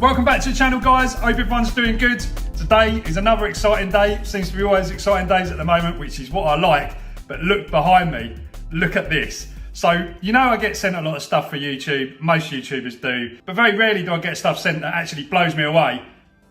Welcome back to the channel, guys. Hope everyone's doing good. Today is another exciting day. Seems to be always exciting days at the moment, which is what I like. But look behind me, look at this. So, you know I get sent a lot of stuff for YouTube, most YouTubers do, but very rarely do I get stuff sent that actually blows me away.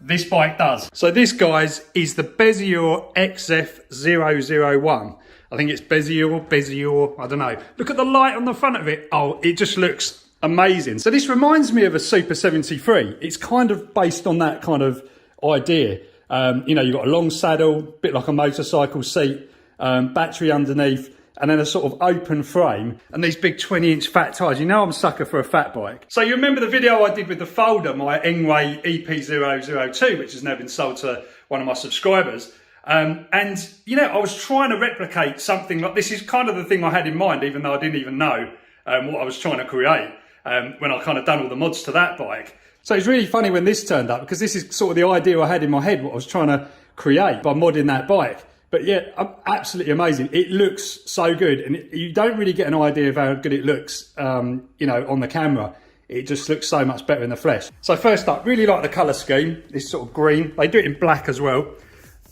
This bike does. So this, guys, is the BEZIOR XF001. I think it's BEZIOR, I don't know. Look at the light on the front of it. Oh, it just looks amazing. So this reminds me of a Super 73. It's kind of based on that kind of idea. You know, you've got a long saddle, bit like a motorcycle seat, battery underneath, and then a sort of open frame, and these big 20-inch fat tyres. You know I'm a sucker for a fat bike. So you remember the video I did with the folder, my Engway EP002, which has now been sold to one of my subscribers. And, you know, I was trying to replicate something like this. Is kind of the thing I had in mind, even though I didn't even know what I was trying to create when I kind of done all the mods to that bike. So it's really funny when this turned up, because this is sort of the idea I had in my head, what I was trying to create by modding that bike. But yeah, absolutely amazing. It looks so good, and you don't really get an idea of how good it looks, you know, on the camera. It just looks so much better in the flesh. So first up, really like the colour scheme. This sort of green. They do it in black as well.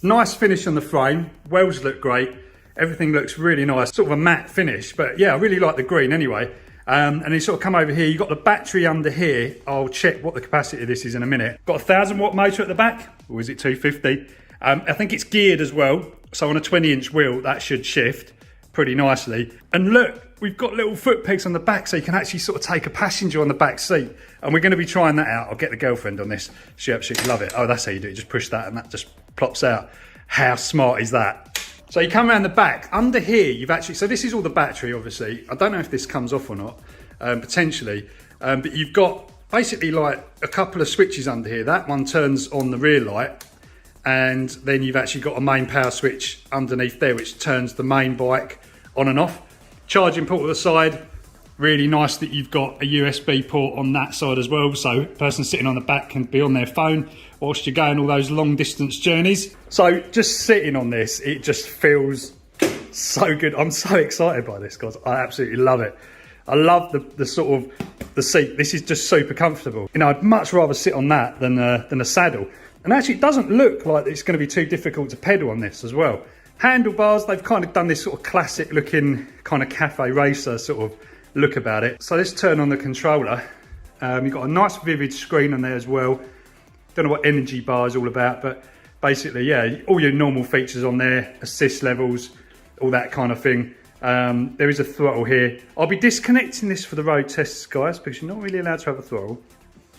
Nice finish on the frame. Wheels look great. Everything looks really nice. Sort of a matte finish, but yeah, I really like the green anyway. And then sort of come over here. You've got the battery under here. I'll check what the capacity of this is in a minute. Got a 1000-watt motor at the back, or is it 250? I think it's geared as well. So on a 20-inch wheel, that should shift pretty nicely. And look, we've got little foot pegs on the back, so you can actually sort of take a passenger on the back seat. And we're going to be trying that out. I'll get the girlfriend on this. She absolutely love it. Oh, that's how you do it. Just push that and that just plops out. How smart is that? So you come around the back. Under here, you've actually... So this is all the battery, obviously. I don't know if this comes off or not, potentially. But you've got basically like a couple of switches under here. That one turns on the rear light. And then you've actually got a main power switch underneath there, which turns the main bike on and off. Charging port at the side. Really nice that you've got a USB port on that side as well, so the person sitting on the back can be on their phone whilst you're going all those long distance journeys. So just sitting on this, it just feels so good. I'm so excited by this, guys. I absolutely love it. I love the sort of the seat. This is just super comfortable. You know, I'd much rather sit on that than a saddle. And actually, it doesn't look like it's going to be too difficult to pedal on this as well. Handlebars, they've kind of done this sort of classic looking kind of cafe racer sort of look about it. So let's turn on the controller. You've got a nice vivid screen on there as well. Don't know what energy bar is all about, but basically, yeah, all your normal features on there, assist levels, all that kind of thing. There is a throttle here. I'll be disconnecting this for the road tests, guys, because you're not really allowed to have a throttle.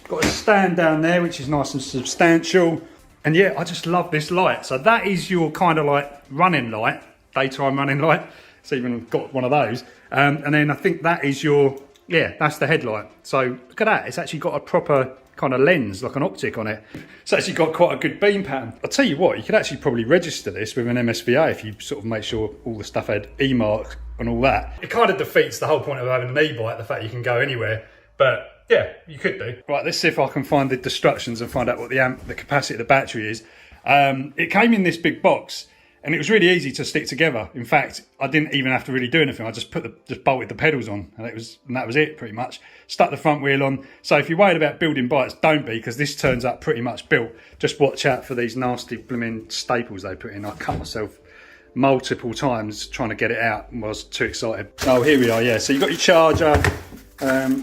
Got a stand down there, which is nice and substantial. And yeah, I just love this light. So that is your kind of like running light, daytime running light. So even got one of those. And then I think that is your, yeah, that's the headlight. So look at that. It's actually got a proper kind of lens, like an optic on it. It's actually got quite a good beam pattern. I'll tell you what, you could actually probably register this with an MSVA if you sort of make sure all the stuff had E-mark and all that. It kind of defeats the whole point of having an e-bike, the fact you can go anywhere. But yeah, you could do. Right, let's see if I can find the instructions and find out what the capacity of the battery is. It came in this big box, and it was really easy to stick together. In fact, I didn't even have to really do anything. I just bolted the pedals on, and that was it pretty much. Stuck the front wheel on. So if you're worried about building bikes, don't be, because this turns up pretty much built. Just watch out for these nasty blooming staples they put in. I cut myself multiple times trying to get it out, and I was too excited. Oh, here we are. Yeah, so you've got your charger.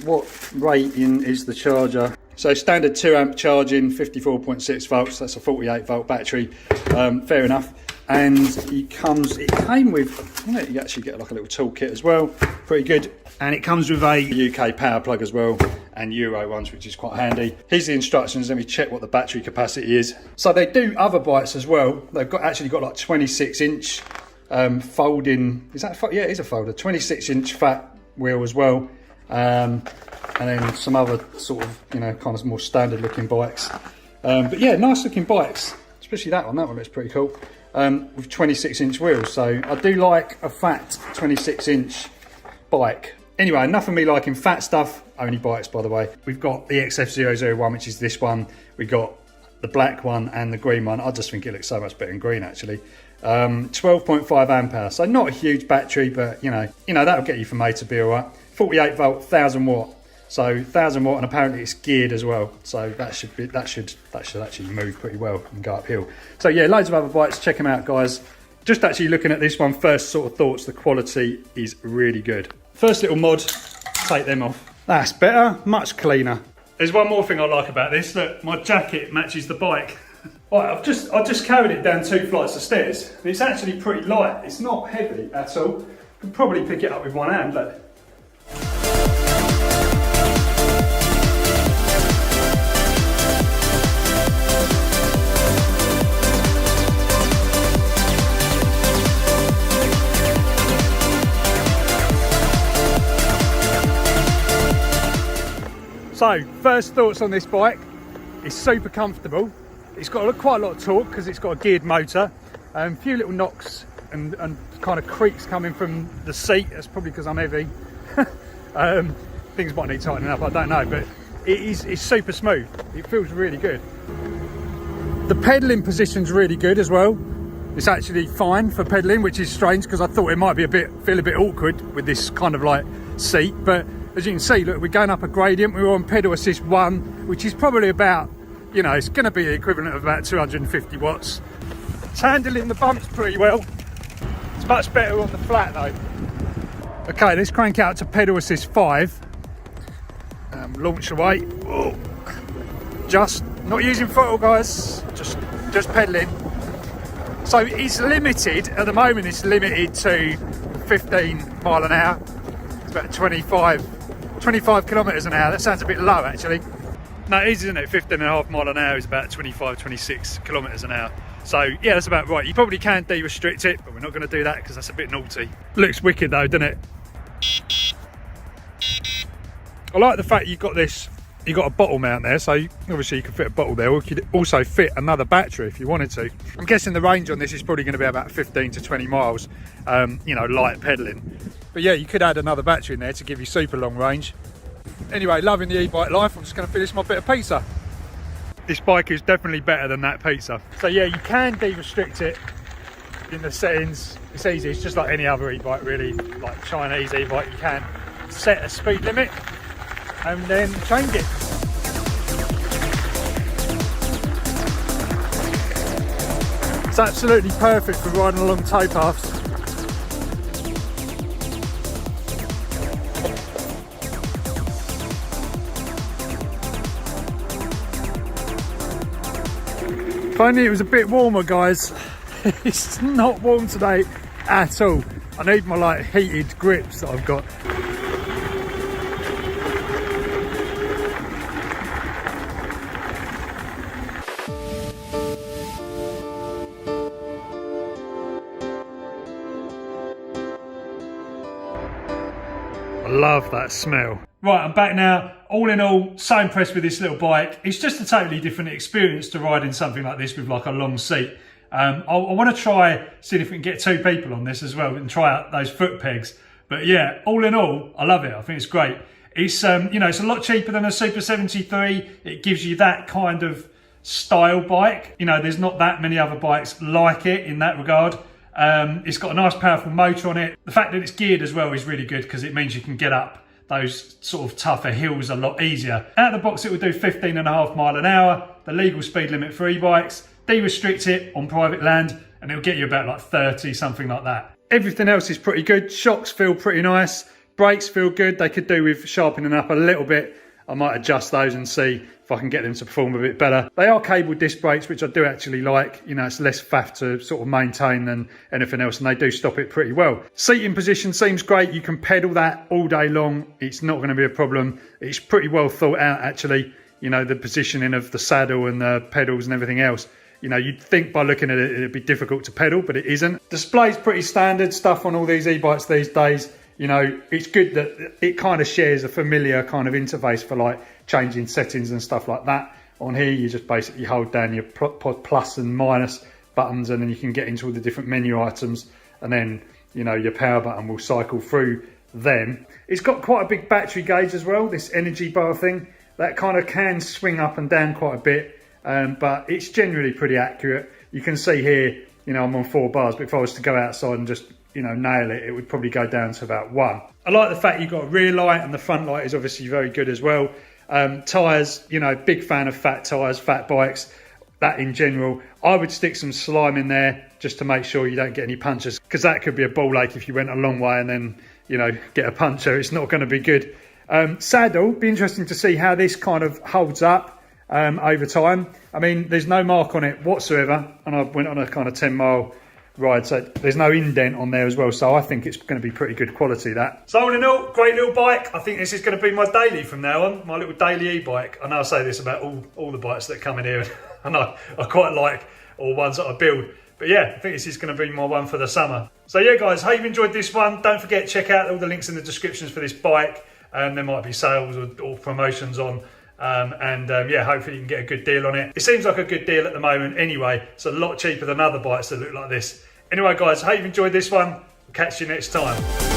What rating is the charger? So standard 2 amp charging, 54.6 volts. That's a 48 volt battery. Fair enough. And it came with, you know, you actually get like a little toolkit as well. Pretty good. And it comes with a UK power plug as well, and Euro ones, which is quite handy. Here's the instructions. Let me check what the battery capacity is. So they do other bikes as well. They've actually got like 26-inch folding. Is that? Yeah, it is a folder. 26-inch fat wheel as well. And then some other sort of, you know, kind of more standard looking bikes. But yeah, nice looking bikes, especially that one looks pretty cool, with 26-inch wheels. So I do like a fat 26-inch bike. Anyway, enough of me liking fat stuff, only bikes by the way. We've got the XF001, which is this one. We've got the black one and the green one. I just think it looks so much better in green actually. 12.5 amp hour, so not a huge battery, but you know that'll get you from A to B, all right. 48 volt, 1000 watt. So 1000 watt, and apparently it's geared as well. So that should actually move pretty well and go uphill. So yeah, loads of other bikes. Check them out, guys. Just actually looking at this one first, sort of thoughts. The quality is really good. First little mod, take them off. That's better, much cleaner. There's one more thing I like about this. Look, my jacket matches the bike. Right, I've just carried it down 2 flights of stairs. It's actually pretty light. It's not heavy at all. Could probably pick it up with one hand, but. So, first thoughts on this bike. It's super comfortable. It's got quite a lot of torque because it's got a geared motor. A few little knocks and kind of creaks coming from the seat. That's probably because I'm heavy. Things might need tightening up, I don't know, but it's super smooth. It feels really good. The pedalling position's really good as well. It's actually fine for pedalling, which is strange because I thought it might be feel a bit awkward with this kind of like seat, but as you can see, look, we're going up a gradient. We're on pedal assist 1, which is probably about, you know, it's going to be the equivalent of about 250 watts. It's handling the bumps pretty well. It's much better on the flat though. Okay, let's crank out to pedal assist 5. Launch away. Whoa. Just not using throttle, guys. Just pedaling. So it's limited at the moment. It's limited to 15 mile an hour. It's about 25 kilometers an hour. That sounds a bit low actually. No, it is, isn't it? 15.5 mile an hour is about 26 kilometers an hour. So yeah, that's about right. You probably can de-restrict it, but we're not going to do that because that's a bit naughty. Looks wicked though, doesn't it? I like the fact you've got a bottle mount there, so obviously you can fit a bottle there, or you could also fit another battery if you wanted to. I'm guessing the range on this is probably going to be about 15 to 20 miles, you know, light pedaling. But yeah, you could add another battery in there to give you super long range. Anyway, loving the e-bike life. I'm just going to finish my bit of pizza. This bike is definitely better than that pizza. So yeah, you can de-restrict it in the settings. It's easy, it's just like any other e-bike really, like Chinese e-bike. You can set a speed limit and then change it. It's absolutely perfect for riding along towpaths. If only it was a bit warmer, guys. It's not warm today at all. I need my like heated grips that I've got. I love that smell. Right, I'm back now. All in all, so impressed with this little bike. It's just a totally different experience to riding something like this with like a long seat. I want to try, see if we can get 2 people on this as well and try out those foot pegs. But yeah, all in all, I love it. I think it's great. It's, you know, it's a lot cheaper than a Super 73. It gives you that kind of style bike. You know, there's not that many other bikes like it in that regard. It's got a nice powerful motor on it. The fact that it's geared as well is really good because it means you can get up those sort of tougher hills a lot easier. Out of the box, it will do 15.5 mile an hour, the legal speed limit for e-bikes. De-restrict it on private land and it'll get you about like 30, something like that. Everything else is pretty good. Shocks feel pretty nice. Brakes feel good. They could do with sharpening up a little bit. I might adjust those and see if I can get them to perform a bit better. They are cable disc brakes, which I do actually like. You know, it's less faff to sort of maintain than anything else, and they do stop it pretty well. Seating position seems great. You can pedal that all day long. It's not going to be a problem. It's pretty well thought out, actually. You know, the positioning of the saddle and the pedals and everything else. You know, you'd think by looking at it, it'd be difficult to pedal, but it isn't. Display's pretty standard stuff on all these e-bikes these days. You know, it's good that it kind of shares a familiar kind of interface for like changing settings and stuff like that. On here, you just basically hold down your plus and minus buttons and then you can get into all the different menu items. And then, you know, your power button will cycle through them. It's got quite a big battery gauge as well, this energy bar thing. That kind of can swing up and down quite a bit, but it's generally pretty accurate. You can see here, you know, I'm on 4 bars, but if I was to go outside and just, you know, nail it, it would probably go down to about 1. I like the fact you've got a rear light and the front light is obviously very good as well. Tyres, you know, big fan of fat tyres, fat bikes, that in general. I would stick some slime in there just to make sure you don't get any punctures, because that could be a ball ache if you went a long way and then, you know, get a puncture. It's not going to be good. Saddle, be interesting to see how this kind of holds up over time. I mean, there's no mark on it whatsoever, and I went on a kind of 10-mile ride, so there's no indent on there as well, so I think it's going to be pretty good quality, that. So all in all, great little bike. I think this is going to be my daily from now on, my little daily e-bike. I know I say this about all the bikes that come in here, and I quite like all ones that I build, but yeah, I think this is going to be my one for the summer. So yeah guys, hope you've enjoyed this one. Don't forget, check out all the links in the descriptions for this bike. There might be sales or promotions on, yeah, hopefully you can get a good deal on it. It seems like a good deal at the moment anyway. It's a lot cheaper than other bikes that look like this. Anyway guys, hope you've enjoyed this one. Catch you next time.